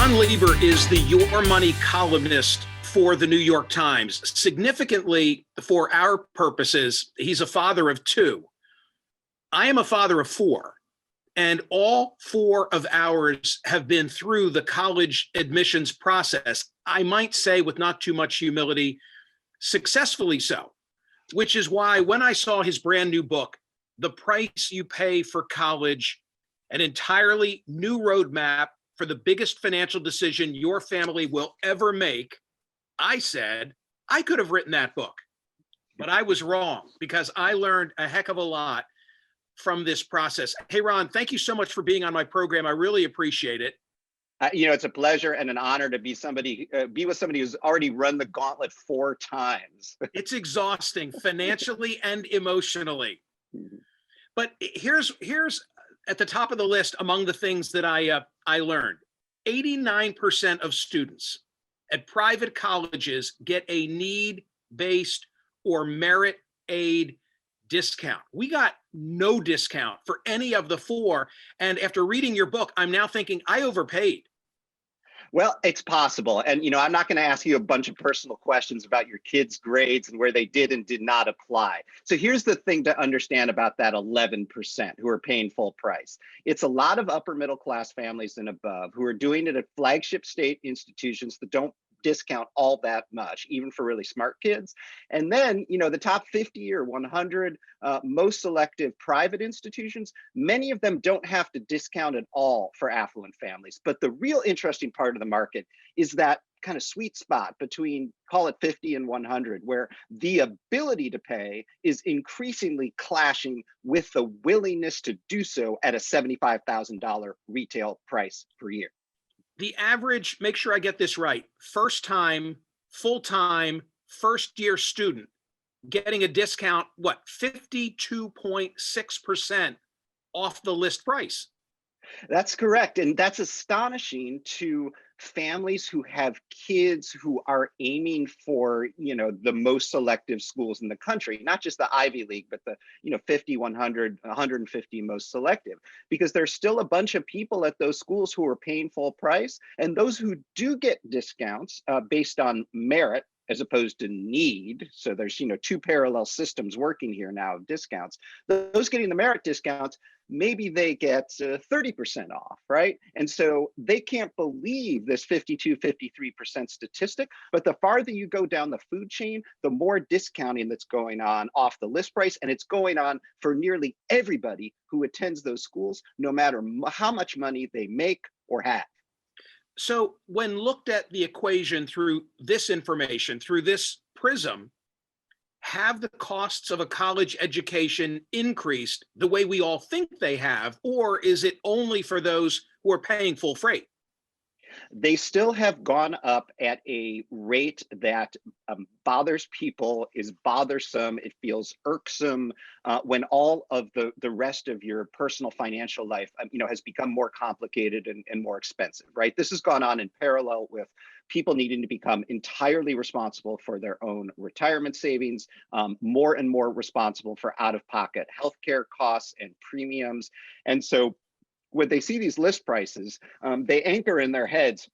Ron Lieber is the Your Money columnist for the New York Times. Significantly, for our purposes, he's a father of two. I am a father of four, and all four of ours have been through the college admissions process. I might say, with not too much humility, successfully so, which is why when I saw his brand new book, The Price You Pay for College, an entirely new roadmap for the biggest financial decision your family will ever make, I said, I could have written that book, but I was wrong because I learned a heck of a lot from this process. Hey, Ron, thank you so much for being on my program. I really appreciate it. It's a pleasure and an honor to be with somebody who's already run the gauntlet 4 times. It's exhausting financially and emotionally. But here's at the top of the list among the things that I learned. 89% of students at private colleges get a need-based or merit aid discount. We got no discount for any of the four. And after reading your book, I'm now thinking I overpaid. Well, it's possible. And, I'm not going to ask you a bunch of personal questions about your kids' grades and where they did and did not apply. So here's the thing to understand about that 11% who are paying full price. It's a lot of upper middle class families and above who are doing it at flagship state institutions that don't discount all that much, even for really smart kids. And then, the top 50 or 100 most selective private institutions, many of them don't have to discount at all for affluent families. But the real interesting part of the market is that kind of sweet spot between, call it 50 and 100, where the ability to pay is increasingly clashing with the willingness to do so at a $75,000 retail price per year. The average, make sure I get this right, first time, full-time, first-year student getting a discount, 52.6% off the list price. That's correct. And that's astonishing to families who have kids who are aiming for, the most selective schools in the country, not just the Ivy League, but the, 50, 100, 150 most selective, because there's still a bunch of people at those schools who are paying full price. And those who do get discounts based on merit, as opposed to need. So there's, 2 parallel systems working here now of discounts. Those getting the merit discounts, maybe they get 30% off, right? And so they can't believe this 52, 53% statistic, but the farther you go down the food chain, the more discounting that's going on off the list price. And it's going on for nearly everybody who attends those schools, no matter how much money they make or have. So when looked at the equation through this information, through this prism, have the costs of a college education increased the way we all think they have, or is it only for those who are paying full freight? They still have gone up at a rate that bothers people, is bothersome. It feels irksome when all of the rest of your personal financial life, has become more complicated and more expensive, right? This has gone on in parallel with people needing to become entirely responsible for their own retirement savings, more and more responsible for out-of-pocket healthcare costs and premiums. And so when they see these list prices, they anchor in their heads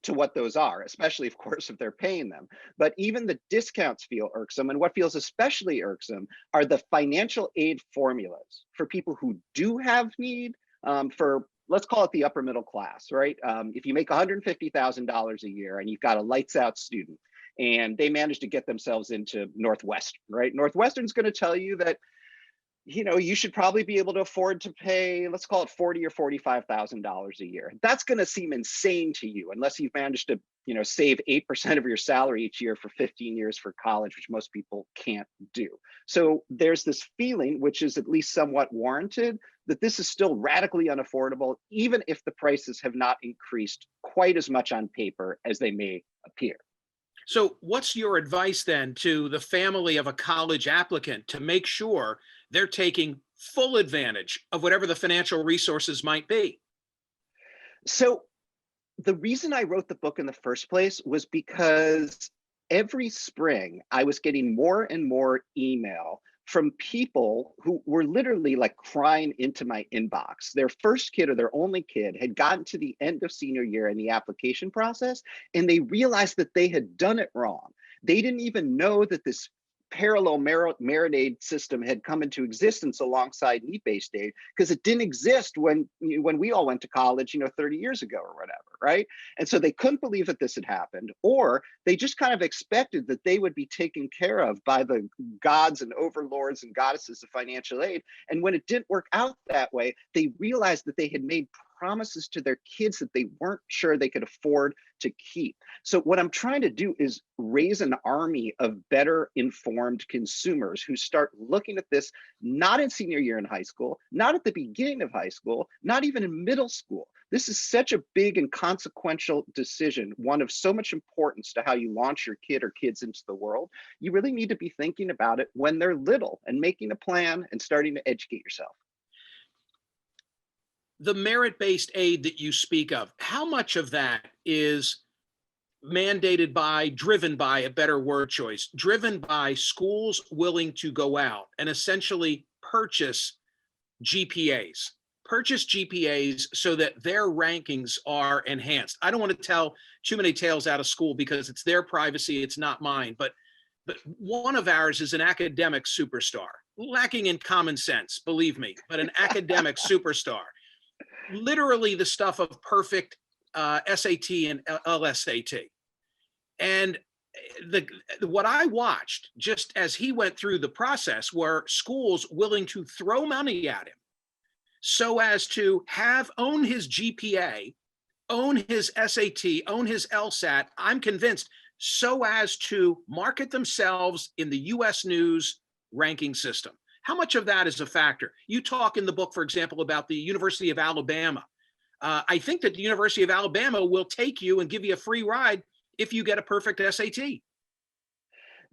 to what those are, especially, of course, if they're paying them. But even the discounts feel irksome. And what feels especially irksome are the financial aid formulas for people who do have need for, let's call it the upper middle class, right? If you make $150,000 a year and you've got a lights out student and they manage to get themselves into Northwestern, right? Northwestern's going to tell you that you should probably be able to afford to pay, let's call it $40,000 or $45,000 a year. That's going to seem insane to you unless you've managed to, save 8% of your salary each year for 15 years for college, which most people can't do. So there's this feeling, which is at least somewhat warranted, that this is still radically unaffordable, even if the prices have not increased quite as much on paper as they may appear. So what's your advice then to the family of a college applicant to make sure they're taking full advantage of whatever the financial resources might be? So the reason I wrote the book in the first place was because every spring I was getting more and more email from people who were literally like crying into my inbox. Their first kid or their only kid had gotten to the end of senior year in the application process, and they realized that they had done it wrong. They didn't even know that this parallel merit aid system had come into existence alongside need-based aid, because it didn't exist when we all went to college, 30 years ago or whatever, right? And so they couldn't believe that this had happened, or they just kind of expected that they would be taken care of by the gods and overlords and goddesses of financial aid. And when it didn't work out that way, they realized that they had made promises to their kids that they weren't sure they could afford to keep. So what I'm trying to do is raise an army of better informed consumers who start looking at this not in senior year in high school, not at the beginning of high school, not even in middle school. This is such a big and consequential decision, one of so much importance to how you launch your kid or kids into the world. You really need to be thinking about it when they're little and making a plan and starting to educate yourself. The merit-based aid that you speak of, how much of that is mandated by, driven by, a better word choice, driven by schools willing to go out and essentially purchase GPAs, so that their rankings are enhanced? I don't want to tell too many tales out of school because it's their privacy, it's not mine, but one of ours is an academic superstar, lacking in common sense, believe me, but an academic superstar. Literally the stuff of perfect SAT and LSAT. And what I watched just as he went through the process were schools willing to throw money at him so as to own his GPA, own his SAT, own his LSAT, I'm convinced, so as to market themselves in the US News ranking system. How much of that is a factor? You talk in the book, for example, about the University of Alabama. I think that the University of Alabama will take you and give you a free ride if you get a perfect SAT.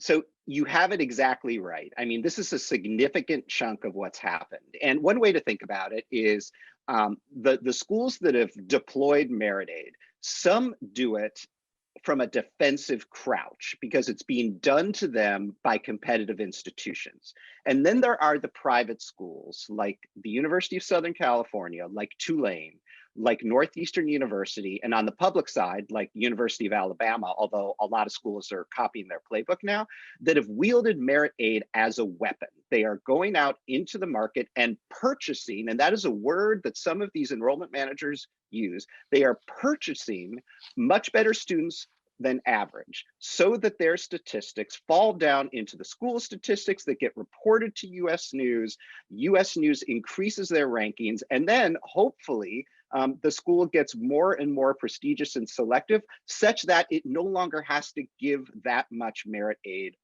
So you have it exactly right. I mean, this is a significant chunk of what's happened. And one way to think about it is the schools that have deployed merit aid, some do it from a defensive crouch because it's being done to them by competitive institutions. And then there are the private schools like the University of Southern California, like Tulane, like Northeastern University, and on the public side, like University of Alabama, although a lot of schools are copying their playbook now, that have wielded merit aid as a weapon. They are going out into the market and purchasing, and that is a word that some of these enrollment managers use. They are purchasing much better students than average so that their statistics fall down into the school statistics that get reported to US News. US News increases their rankings, and then hopefully the school gets more and more prestigious and selective, such that it no longer has to give that much merit aid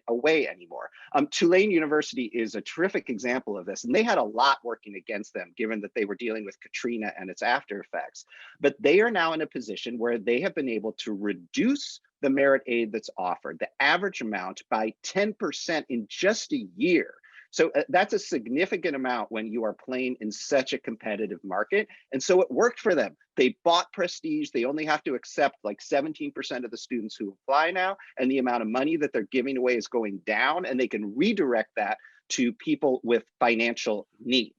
away anymore. Tulane University is a terrific example of this, and they had a lot working against them, given that they were dealing with Katrina and its after effects. But they are now in a position where they have been able to reduce the merit aid that's offered, the average amount, by 10% in just a year. So that's a significant amount when you are playing in such a competitive market. And so it worked for them. They bought prestige. They only have to accept like 17% of the students who apply now, and the amount of money that they're giving away is going down, and they can redirect that to people with financial need.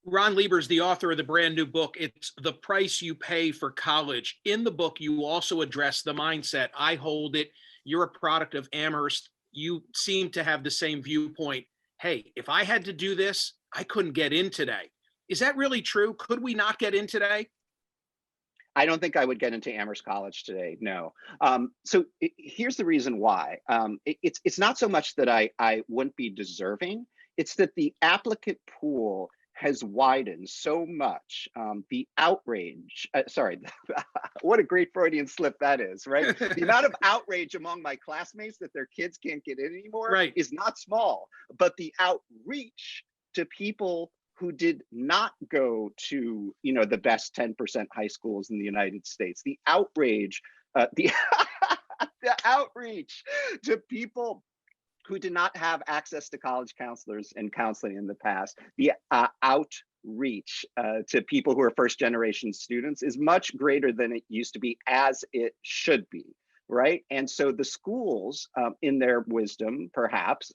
Ron Lieber is the author of the brand new book, It's the Price You Pay for College. In the book, you also address the mindset. I hold it. You're a product of Amherst. You seem to have the same viewpoint. Hey, if I had to do this, I couldn't get in today. Is that really true? Could we not get in today? I don't think I would get into Amherst College today, no. Here's the reason why. It's not so much that I wouldn't be deserving, it's that the applicant pool has widened so much. The outrage, what a great Freudian slip that is, right? The amount of outrage among my classmates that their kids can't get in anymore is not small, but the outreach to people who did not go to, the best 10% high schools in the United States, the outrage, the outreach to people who did not have access to college counselors and counseling in the past, the outreach to people who are first generation students is much greater than it used to be, as it should be. right? And so the schools, in their wisdom, perhaps,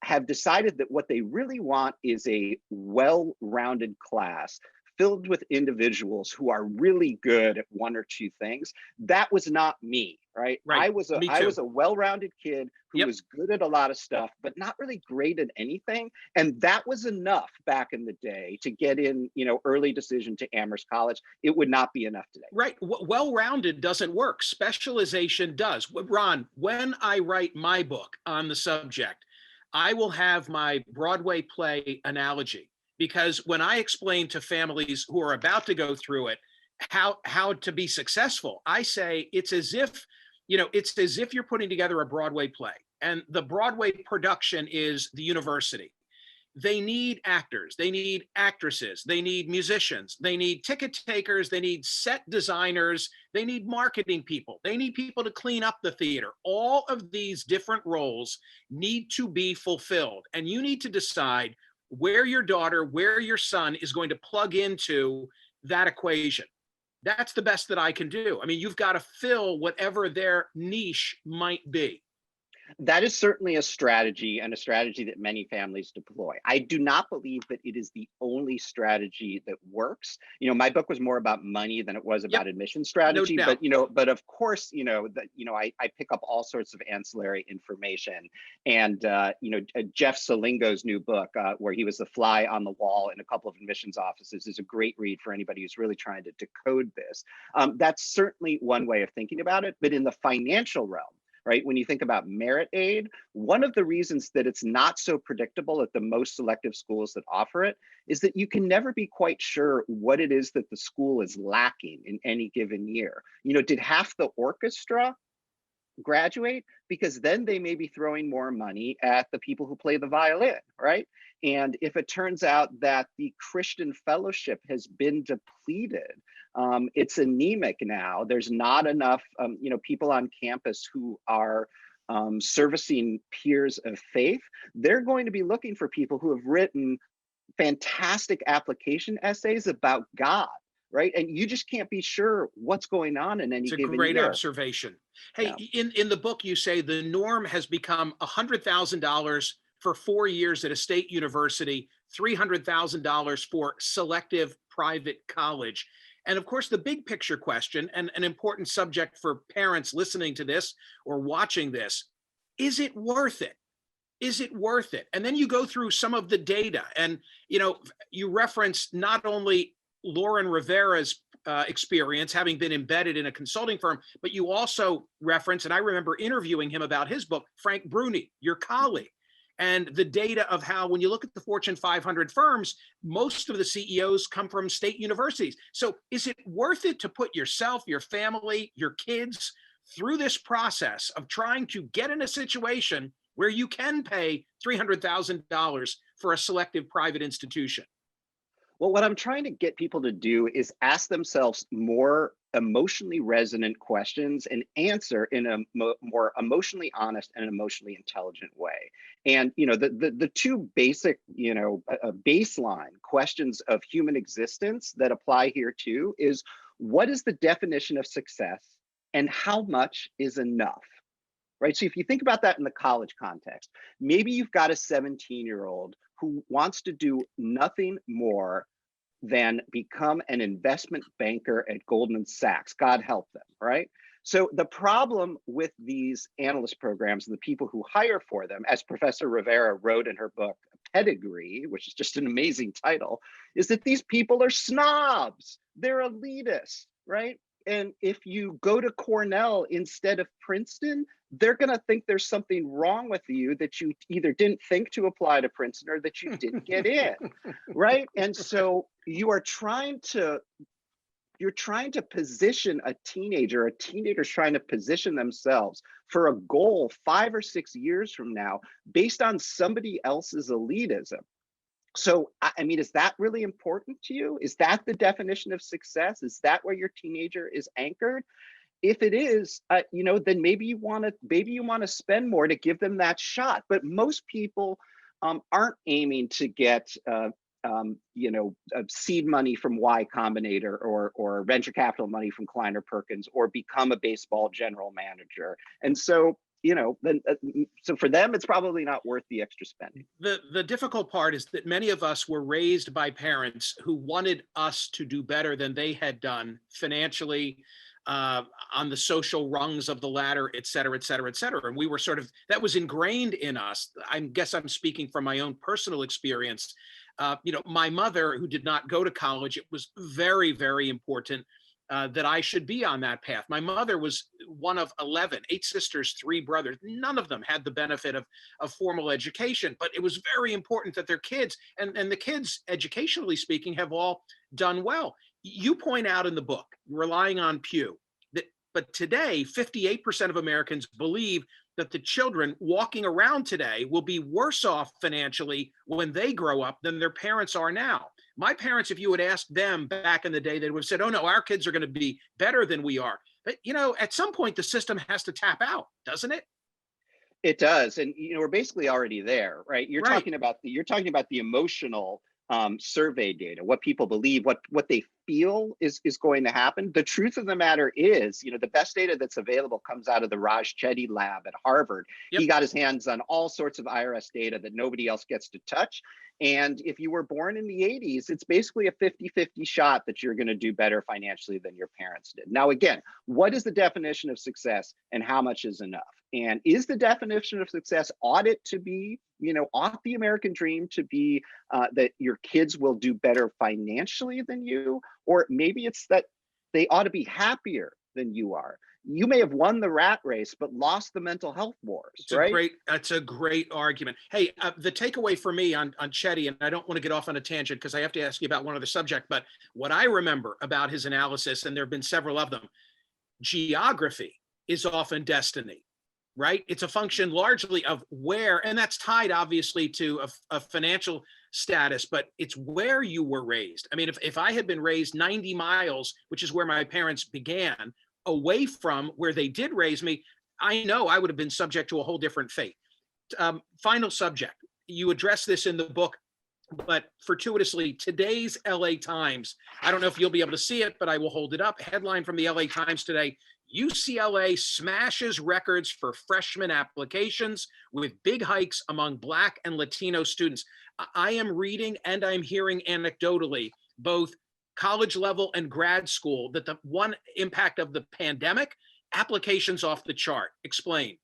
have decided that what they really want is a well-rounded class filled with individuals who are really good at one or two things. That was not me, right? Right. Me I too. was a well-rounded kid who Yep. was good at a lot of stuff, but not really great at anything. And that was enough back in the day to get in, early decision to Amherst College. It would not be enough today. Right. Well-rounded doesn't work. Specialization does. Ron, when I write my book on the subject, I will have my Broadway play analogy, because when I explain to families who are about to go through it how to be successful, I say it's as if you're putting together a Broadway play, and the Broadway production is the university. They need actors, they need actresses, they need musicians, they need ticket takers, they need set designers, they need marketing people, they need people to clean up the theater. All of these different roles need to be fulfilled. And you need to decide where your daughter, where your son is going to plug into that equation. That's the best that I can do. I mean, you've got to fill whatever their niche might be. That is certainly a strategy, and a strategy that many families deploy. I do not believe that it is the only strategy that works. My book was more about money than it was Yep, about admission no strategy, doubt. but of course, I pick up all sorts of ancillary information. And Jeff Salingo's new book, where he was the fly on the wall in a couple of admissions offices, is a great read for anybody who's really trying to decode this. That's certainly one way of thinking about it. But in the financial realm, right? When you think about merit aid, one of the reasons that it's not so predictable at the most selective schools that offer it is that you can never be quite sure what it is that the school is lacking in any given year. Did half the orchestra graduate? Because then they may be throwing more money at the people who play the violin, right? And if it turns out that the Christian fellowship has been depleted, it's anemic now. There's not enough, people on campus who are servicing peers of faith. They're going to be looking for people who have written fantastic application essays about God, right? And you just can't be sure what's going on in any It's a given great year. observation. Hey, Yeah. in the book, you say the norm has become $100,000 for 4 years at a state university, $300,000 for selective private college. And of course, the big picture question, and an important subject for parents listening to this or watching this, is it worth it? Is it worth it? And then you go through some of the data, and you reference not only Lauren Rivera's experience, having been embedded in a consulting firm, but you also reference, and I remember interviewing him about his book, Frank Bruni, your colleague, and the data of how, when you look at the Fortune 500 firms, most of the CEOs come from state universities. So is it worth it to put yourself, your family, your kids through this process of trying to get in a situation where you can pay $300,000 for a selective private institution? Well, what I'm trying to get people to do is ask themselves more emotionally resonant questions and answer in a more emotionally honest and emotionally intelligent way. And the two basic baseline questions of human existence that apply here too is, what is the definition of success, and how much is enough? Right. So if you think about that in the college context, maybe you've got a 17-year-old who wants to do nothing more than become an investment banker at Goldman Sachs. God help them, right? So the problem with these analyst programs and the people who hire for them, as Professor Rivera wrote in her book, Pedigree, which is just an amazing title, is that these people are snobs. They're elitists, right? And if you go to Cornell instead of Princeton, they're going to think there's something wrong with you, that you either didn't think to apply to Princeton or that you didn't get in, right? And so you're trying to position a teenager's trying to position themselves for a goal 5 or 6 years from now based on somebody else's elitism. So, I mean, is that really important to you? Is that the definition of success? Is that where your teenager is anchored? If it is, then maybe you want to spend more to give them that shot. But most people aren't aiming to get seed money from Y Combinator or venture capital money from Kleiner Perkins or become a baseball general manager. And so, so for them, it's probably not worth the extra spending. The difficult part is that many of us were raised by parents who wanted us to do better than they had done financially, on the social rungs of the ladder, et cetera, et cetera, et cetera. And we were that was ingrained in us. I guess I'm speaking from my own personal experience. My mother, who did not go to college, it was very, very important that I should be on that path. My mother was one of 11, 8 sisters, 3 brothers. None of them had the benefit of formal education, but it was very important that their kids, and the kids, educationally speaking, have all done well. You point out in the book, relying on Pew, but today, 58% of Americans believe that the children walking around today will be worse off financially when they grow up than their parents are now. My parents, if you had asked them back in the day, they would have said, oh no, our kids are going to be better than we are. But, at some point, the system has to tap out, doesn't it? It does. And, we're basically already there, right? You're Right. talking about the emotional survey data, what people believe, what they feel is going to happen. The truth of the matter is, the best data that's available comes out of the Raj Chetty lab at Harvard. Yep. He got his hands on all sorts of IRS data that nobody else gets to touch. And if you were born in the 80s, it's basically a 50-50 shot that you're going to do better financially than your parents did. Now, again, what is the definition of success and how much is enough? And is the definition of success, ought it to be, ought the American dream to be that your kids will do better financially than you? Or maybe it's that they ought to be happier than you are. You may have won the rat race, but lost the mental health wars, right? That's a great argument. Hey, the takeaway for me on Chetty, and I don't want to get off on a tangent because I have to ask you about one other subject, but what I remember about his analysis, and there have been several of them, geography is often destiny, right? It's a function largely of where, and that's tied obviously to a financial status, but it's where you were raised. I mean, if I had been raised 90 miles, which is where my parents began, away from where they did raise me, I know I would have been subject to a whole different fate. Final subject. You address this in the book, but fortuitously, today's LA Times, I don't know if you'll be able to see it, but I will hold it up. Headline from the LA Times today: UCLA smashes records for freshman applications with big hikes among Black and Latino students. I am reading and I'm hearing anecdotally, both college level and grad school, that the one impact of the pandemic, applications off the chart. Explain.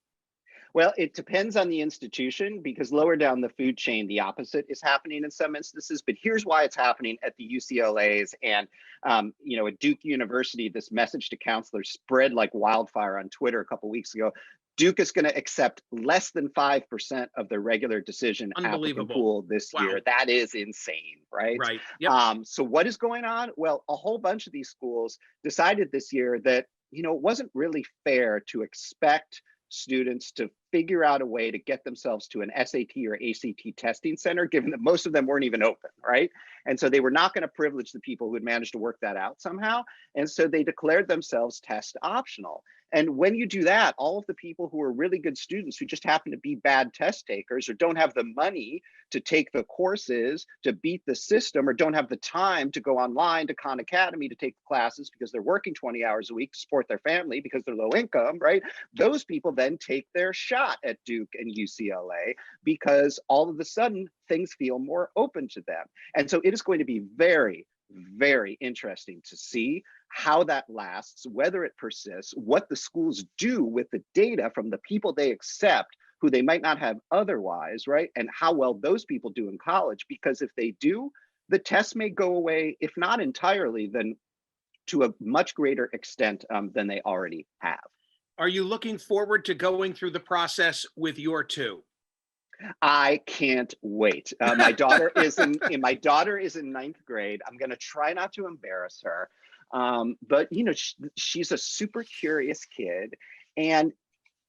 Well, it depends on the institution, because lower down the food chain, the opposite is happening in some instances. But here's why it's happening at the UCLA's and, at Duke University. This message to counselors spread like wildfire on Twitter a couple of weeks ago. Duke is going to accept less than 5% of the regular decision applicant pool this year. That is insane, right? Right. Yep. So what is going on? Well, a whole bunch of these schools decided this year that, it wasn't really fair to expect students to figure out a way to get themselves to an SAT or ACT testing center, given that most of them weren't even open, right? And so they were not going to privilege the people who had managed to work that out somehow. And so they declared themselves test optional. And when you do that, all of the people who are really good students who just happen to be bad test takers or don't have the money to take the courses to beat the system, or don't have the time to go online to Khan Academy to take the classes because they're working 20 hours a week to support their family because they're low income, right? Those people then take their shot at Duke and UCLA because all of a sudden things feel more open to them. And so it is going to be very, very interesting to see how that lasts, whether it persists, what the schools do with the data from the people they accept who they might not have otherwise, right? And how well those people do in college, because if they do, the tests may go away, if not entirely, then to a much greater extent than they already have. Are you looking forward to going through the process with your two? I can't wait. My daughter is in ninth grade. I'm going to try not to embarrass her. But she's a super curious kid, and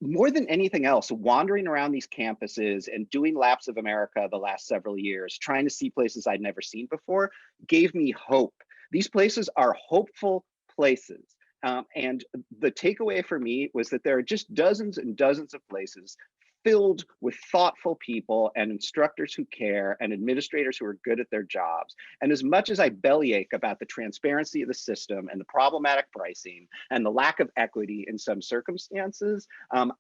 more than anything else, wandering around these campuses and doing laps of America the last several years, trying to see places I'd never seen before, gave me hope. These places are hopeful places. And the takeaway for me was that there are just dozens and dozens of places filled with thoughtful people and instructors who care and administrators who are good at their jobs. And as much as I bellyache about the transparency of the system and the problematic pricing and the lack of equity in some circumstances,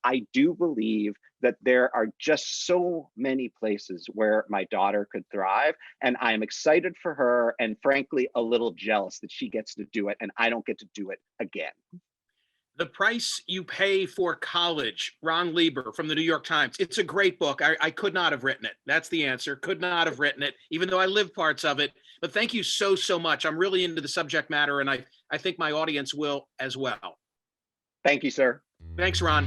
I do believe that there are just so many places where my daughter could thrive. And I am excited for her and frankly, a little jealous that she gets to do it and I don't get to do it again. The Price You Pay for College, Ron Lieber from the New York Times. It's a great book. I could not have written it. That's the answer. Could not have written it, even though I live parts of it. But thank you so, so much. I'm really into the subject matter, and I think my audience will as well. Thank you, sir. Thanks, Ron.